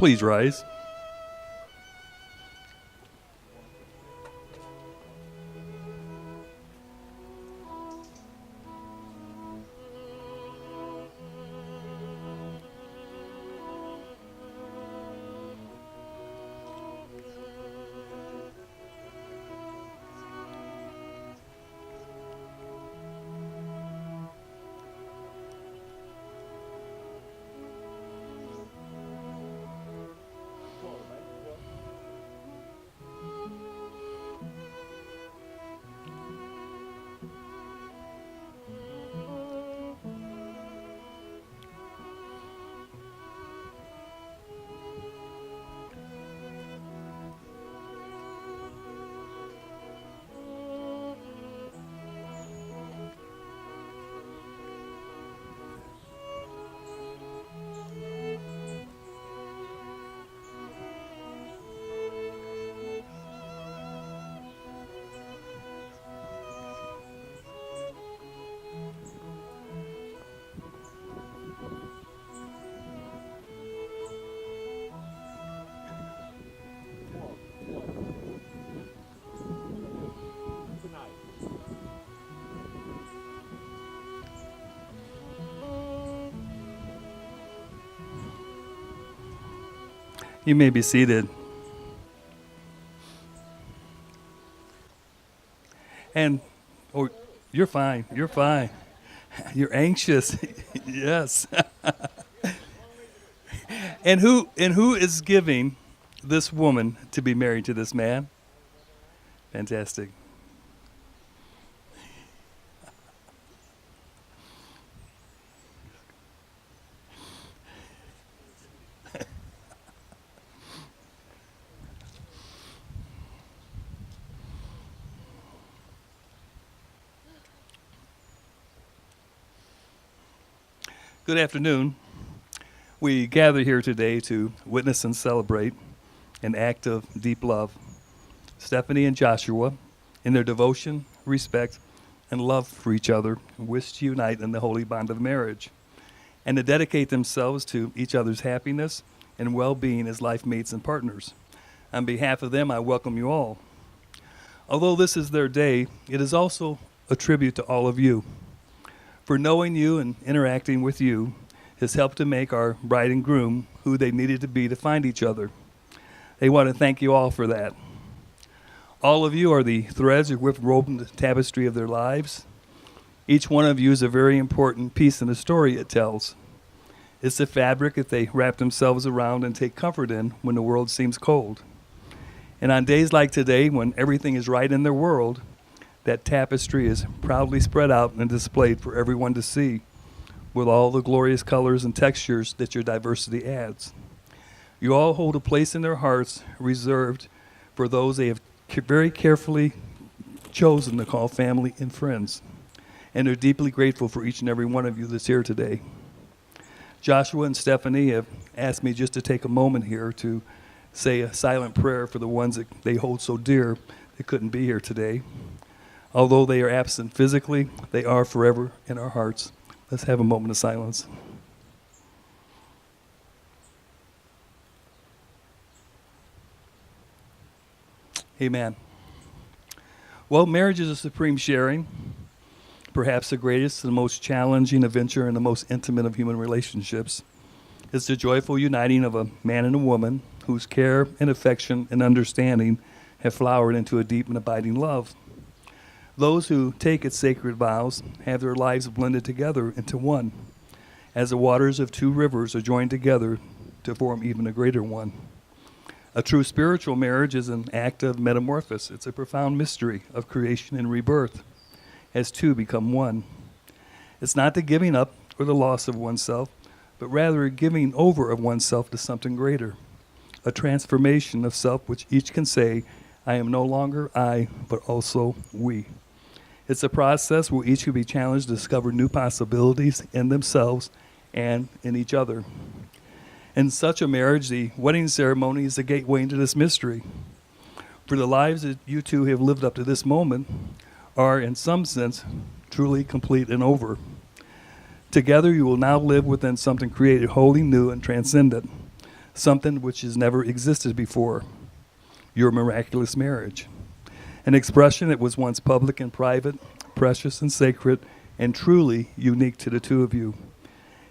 Please rise. You may be seated. And, oh, you're fine. You're fine. You're anxious. Yes. And who is giving this woman to be married to this man? Fantastic. Good afternoon. We gather here today to witness and celebrate an act of deep love. Stephanie and Joshua, in their devotion, respect, and love for each other, wish to unite in the holy bond of marriage and to dedicate themselves to each other's happiness and well-being as life mates and partners. On behalf of them, I welcome you all. Although this is their day, it is also a tribute to all of you. For knowing you and interacting with you has helped to make our bride and groom who they needed to be to find each other. They want to thank you all for that. All of you are the threads that woven the tapestry of their lives. Each one of you is a very important piece in the story it tells. It's the fabric that they wrap themselves around and take comfort in when the world seems cold. And on days like today, when everything is right in their world, that tapestry is proudly spread out and displayed for everyone to see, with all the glorious colors and textures that your diversity adds. You all hold a place in their hearts reserved for those they have very carefully chosen to call family and friends, and they're deeply grateful for each and every one of you that's here today. Joshua and Stephanie have asked me just to take a moment here to say a silent prayer for the ones that they hold so dear that couldn't be here today. Although they are absent physically, they are forever in our hearts. Let's have a moment of silence. Amen. Well, marriage is a supreme sharing, perhaps the greatest and the most challenging adventure and the most intimate of human relationships. It's the joyful uniting of a man and a woman whose care and affection and understanding have flowered into a deep and abiding love. Those who take its sacred vows have their lives blended together into one, as the waters of two rivers are joined together to form even a greater one. A true spiritual marriage is an act of metamorphosis. It's a profound mystery of creation and rebirth, as two become one. It's not the giving up or the loss of oneself, but rather a giving over of oneself to something greater, a transformation of self which each can say, I am no longer I, but also we. It's a process where each will be challenged to discover new possibilities in themselves and in each other. In such a marriage, the wedding ceremony is the gateway into this mystery. For the lives that you two have lived up to this moment are, in some sense, truly complete and over. Together, you will now live within something created wholly new and transcendent, something which has never existed before, your miraculous marriage. An expression that was once public and private, precious and sacred, and truly unique to the two of you.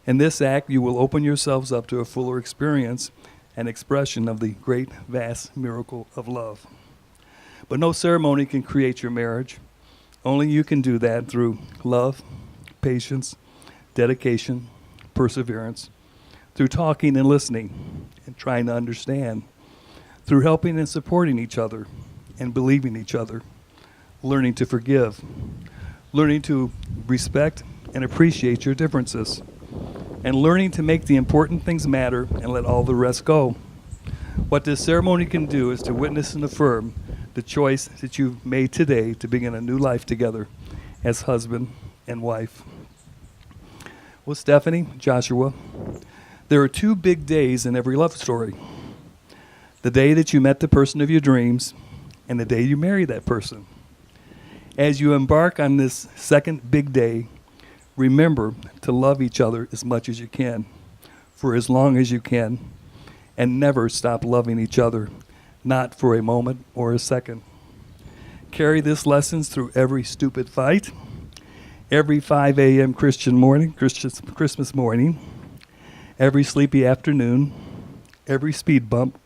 In this act, you will open yourselves up to a fuller experience and expression of the great, vast miracle of love. But no ceremony can create your marriage. Only you can do that through love, patience, dedication, perseverance, through talking and listening and trying to understand, through helping and supporting each other and believing each other, learning to forgive, learning to respect and appreciate your differences, and learning to make the important things matter and let all the rest go. What this ceremony can do is to witness and affirm the choice that you've made today to begin a new life together as husband and wife. Well, Stephanie, Joshua, there are two big days in every love story. The day that you met the person of your dreams and the day you marry that person. As you embark on this second big day, remember to love each other as much as you can, for as long as you can, and never stop loving each other, not for a moment or a second. Carry this lessons through every stupid fight, every 5 a.m. Christmas morning, every sleepy afternoon, every speed bump,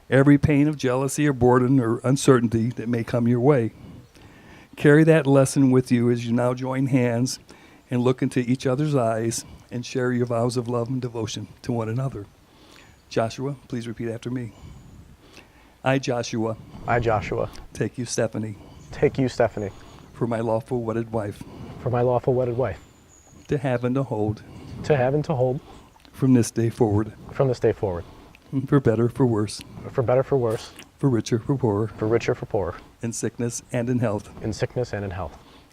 every pain of jealousy or boredom or uncertainty that may come your way. Carry that lesson with you as you now join hands and look into each other's eyes and share your vows of love and devotion to one another. Joshua, please repeat after me. I, Joshua, take you, Stephanie, for my lawful wedded wife, to have and to hold, from this day forward, for better, for worse, for richer, for poorer, in sickness and in health,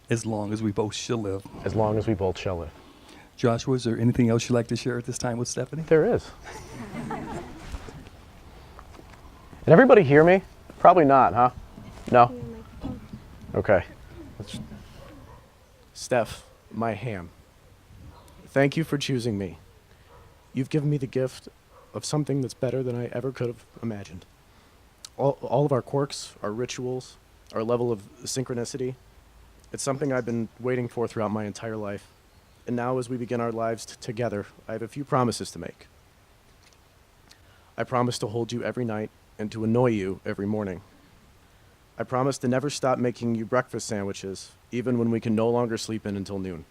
as long as we both shall live. Joshua, is there anything else you'd like to share at this time with Stephanie? There is. Did everybody hear me? Probably not, huh? No? Okay. Steph, my ham, thank you for choosing me. You've given me the gift of something that's better than I ever could have imagined. All of our quirks, our rituals, our level of synchronicity, it's something I've been waiting for throughout my entire life. And now as we begin our lives together, I have a few promises to make. I promise to hold you every night and to annoy you every morning. I promise to never stop making you breakfast sandwiches, even when we can no longer sleep in until noon.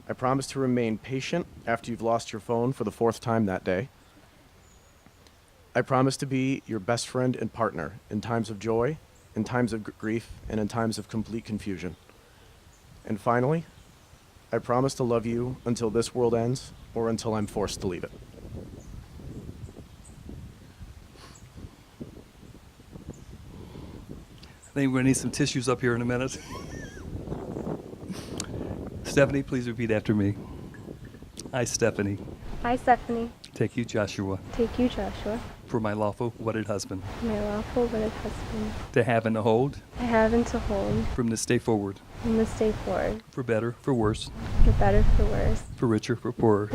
I promise to remain patient after you've lost your phone for the 4th time that day. I promise to be your best friend and partner in times of joy, in times of grief, and in times of complete confusion. And finally, I promise to love you until this world ends or until I'm forced to leave it. I think we're going to need some tissues up here in a minute. Stephanie, please repeat after me. I, Stephanie, take you, Joshua, for my lawful wedded husband, to have and to hold, from this day forward, for better, for worse, for richer, for poorer,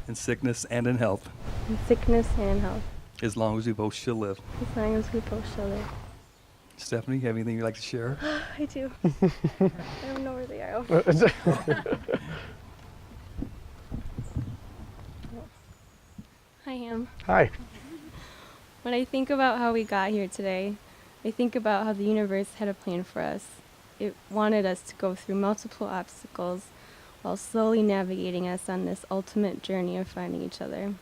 in sickness and in health, as long as we both shall live. Stephanie, you have anything you'd like to share? I do. I don't know where they are. Hi, Ham. Hi. When I think about how we got here today, I think about how the universe had a plan for us. It wanted us to go through multiple obstacles while slowly navigating us on this ultimate journey of finding each other.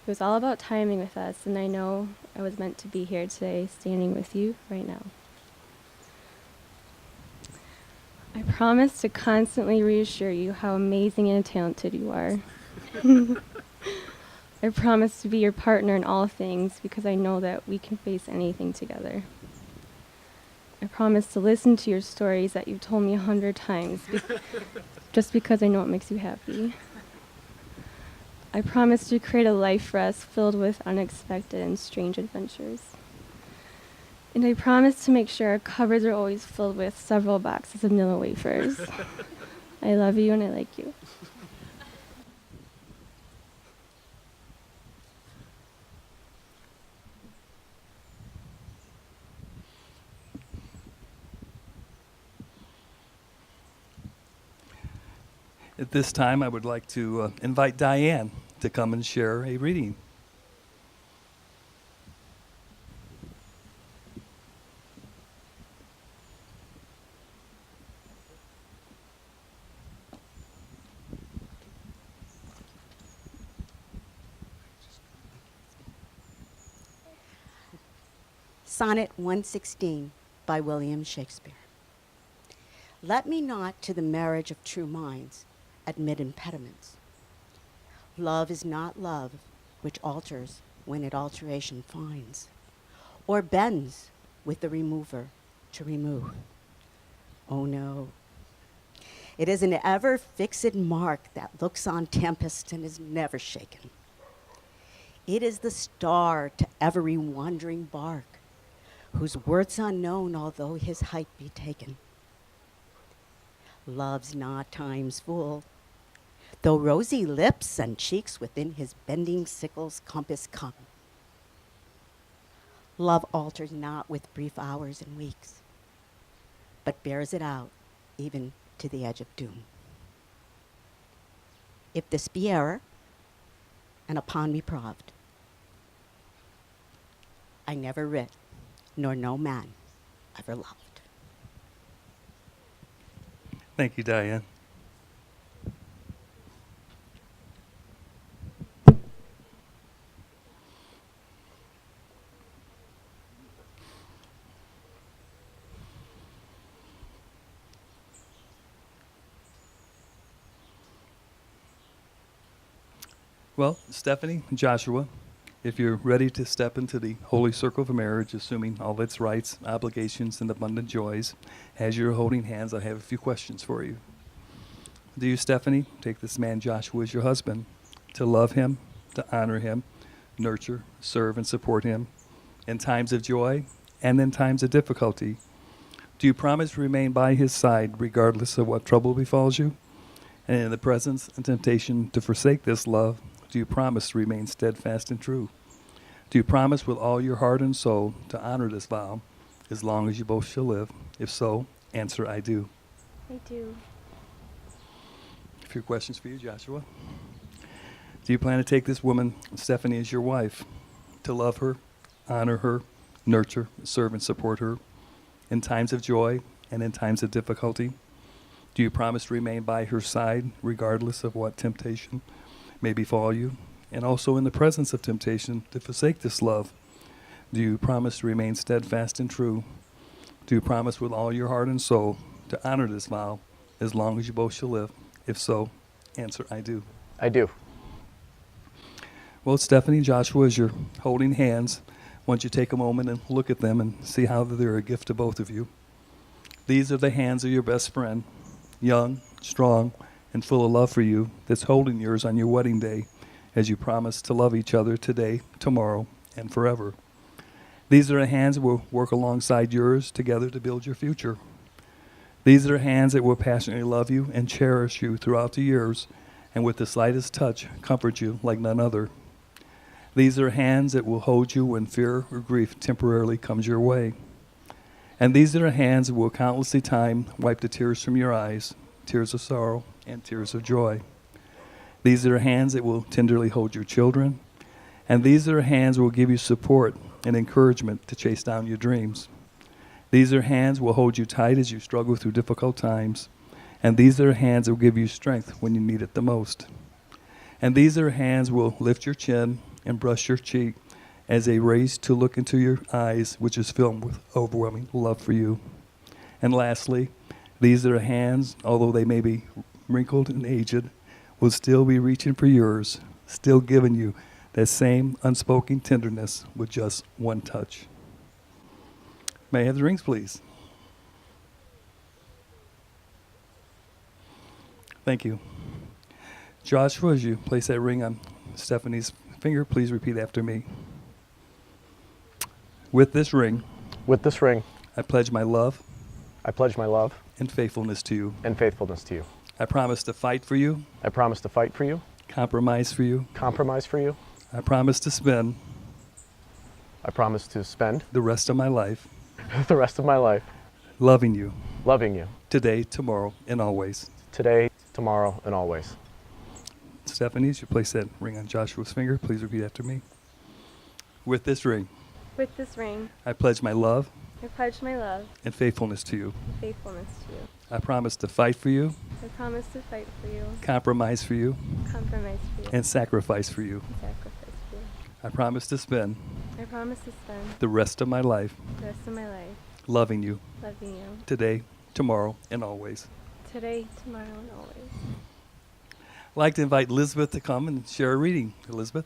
It was all about timing with us, and I know I was meant to be here today, standing with you right now. I promise to constantly reassure you how amazing and talented you are. I promise to be your partner in all things because I know that we can face anything together. I promise to listen to your stories that you've told me 100 times just because I know it makes you happy. I promise to create a life for us filled with unexpected and strange adventures. And I promise to make sure our cupboards are always filled with several boxes of Nilla wafers. I love you and I like you. At this time, I would like to invite Diane to come and share a reading. Sonnet 116 by William Shakespeare. Let me not to the marriage of true minds admit impediments. Love is not love which alters when it alteration finds, or bends with the remover to remove. Oh no, it is an ever fixed mark that looks on tempest and is never shaken. It is the star to every wandering bark, whose worth's unknown although his height be taken. Love's not time's fool, though rosy lips and cheeks within his bending sickle's compass come. Love alters not with brief hours and weeks, but bears it out even to the edge of doom. If this be error, and upon me proved, I never writ, nor no man ever loved. Thank you, Diane. Well, Stephanie, Joshua, if you're ready to step into the holy circle of marriage, assuming all its rights, obligations, and abundant joys, as you're holding hands, I have a few questions for you. Do you, Stephanie, take this man Joshua as your husband, to love him, to honor him, nurture, serve, and support him in times of joy and in times of difficulty? Do you promise to remain by his side regardless of what trouble befalls you? And in the presence and temptation to forsake this love, do you promise to remain steadfast and true? Do you promise with all your heart and soul to honor this vow as long as you both shall live? If so, answer, I do. I do. A few questions for you, Joshua. Do you plan to take this woman, Stephanie, as your wife, to love her, honor her, nurture, serve, and support her in times of joy and in times of difficulty? Do you promise to remain by her side regardless of what temptation may befall you, and also in the presence of temptation to forsake this love? Do you promise to remain steadfast and true? Do you promise with all your heart and soul to honor this vow as long as you both shall live? If so, answer, I do. I do. Well, Stephanie and Joshua, as you're holding hands, I want you to take a moment and look at them and see how they're a gift to both of you. These are the hands of your best friend, young, strong, and full of love for you, that's holding yours on your wedding day as you promise to love each other today, tomorrow, and forever. These are the hands that will work alongside yours together to build your future. These are the hands that will passionately love you and cherish you throughout the years, and with the slightest touch, comfort you like none other. These are hands that will hold you when fear or grief temporarily comes your way. And these are the hands that will countlessly time wipe the tears from your eyes, tears of sorrow and tears of joy. These are the hands that will tenderly hold your children, and these are the hands that will give you support and encouragement to chase down your dreams. These are hands that will hold you tight as you struggle through difficult times, and these are the hands that will give you strength when you need it the most. And these are the hands that will lift your chin and brush your cheek as they raise to look into your eyes, which is filled with overwhelming love for you. And lastly, these are the hands, although they may be wrinkled and aged, will still be reaching for yours, still giving you that same unspoken tenderness with just one touch. May I have the rings, please? Thank you. Joshua, as you place that ring on Stephanie's finger, please repeat after me. With this ring, With this ring, I pledge my love I pledge my love and faithfulness to you. and faithfulness to you. I promise to fight for you, I promise to fight for you, compromise for you. compromise for you. I promise to spend I promise to spend the rest of my life the rest of my life loving you loving you today, tomorrow, and always. today, tomorrow, tomorrow, and always. Stephanie, as you place that ring on Joshua's finger, please repeat after me. With this ring, With this ring, I pledge my love I pledge my love and faithfulness to you. and faithfulness to you. I promise to fight for you, I promise to fight for you, compromise for you, compromise for you, and sacrifice for you. and sacrifice for you. I promise to spend I promise to spend the rest of my life the rest of my life loving you loving you today, tomorrow, and always. today, tomorrow, and always. I'd like to invite Elizabeth to come and share a reading. Elizabeth?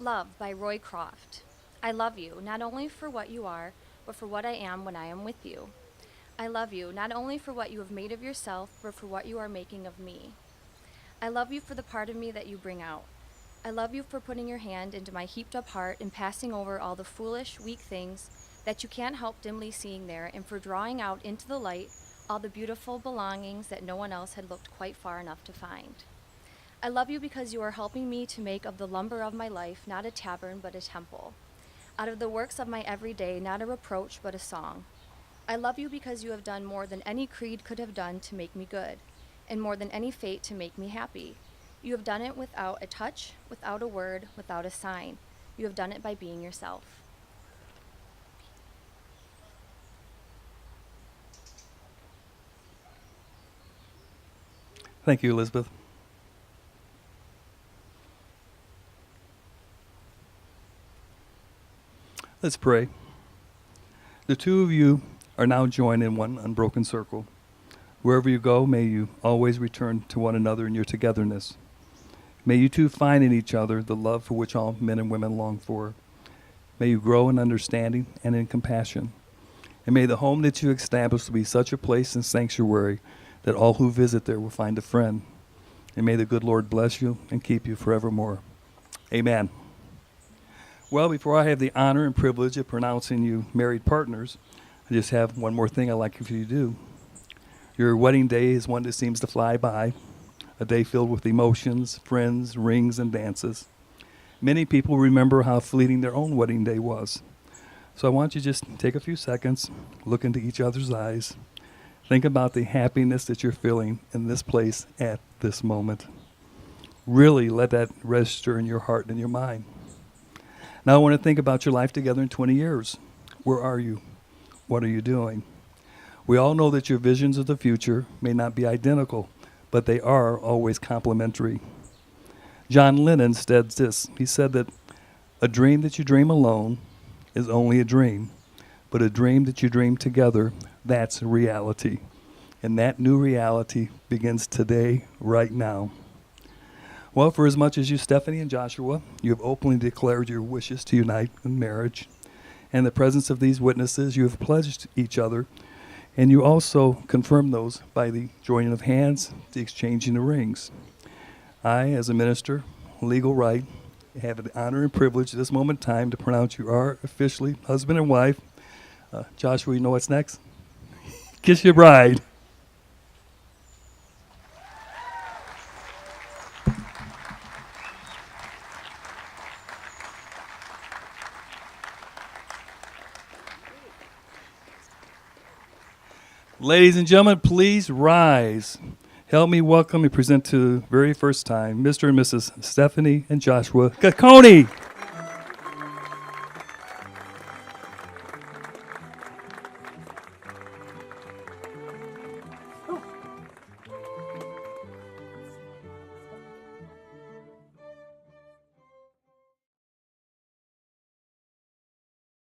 Love by Roy Croft. I love you not only for what you are, but for what I am when I am with you. I love you not only for what you have made of yourself, but for what you are making of me. I love you for the part of me that you bring out. I love you for putting your hand into my heaped up heart and passing over all the foolish, weak things that you can't help dimly seeing there, and for drawing out into the light all the beautiful belongings that no one else had looked quite far enough to find. I love you because you are helping me to make of the lumber of my life not a tavern but a temple, out of the works of my everyday not a reproach but a song. I love you because you have done more than any creed could have done to make me good, and more than any fate to make me happy. You have done it without a touch, without a word, without a sign. You have done it by being yourself. Thank you, Elizabeth. Let's pray. The two of you are now joined in one unbroken circle. Wherever you go, may you always return to one another in your togetherness. May you two find in each other the love for which all men and women long for. May you grow in understanding and in compassion. And may the home that you establish be such a place and sanctuary that all who visit there will find a friend. And may the good Lord bless you and keep you forevermore. Amen. Well, before I have the honor and privilege of pronouncing you married partners, I just have one more thing I'd like for you to do. Your wedding day is one that seems to fly by, a day filled with emotions, friends, rings, and dances. Many people remember how fleeting their own wedding day was. So I want you to just take a few seconds, look into each other's eyes, think about the happiness that you're feeling in this place at this moment. Really let that register in your heart and your mind. Now I want to think about your life together in 20 years. Where are you? What are you doing? We all know that your visions of the future may not be identical, but they are always complementary. John Lennon said this. He said that a dream that you dream alone is only a dream, but a dream that you dream together, that's reality. And that new reality begins today, right now. Well, for as much as you, Stephanie and Joshua, you have openly declared your wishes to unite in marriage. In the presence of these witnesses, you have pledged each other, and you also confirm those by the joining of hands, the exchanging of rings. I, as a minister, legal right, have the honor and privilege at this moment in time to pronounce you are officially husband and wife. Joshua, you know what's next? Kiss your bride. Ladies and gentlemen, please rise. Help me welcome and present to the very first time Mr. and Mrs. Stephanie and Joshua Gaccone.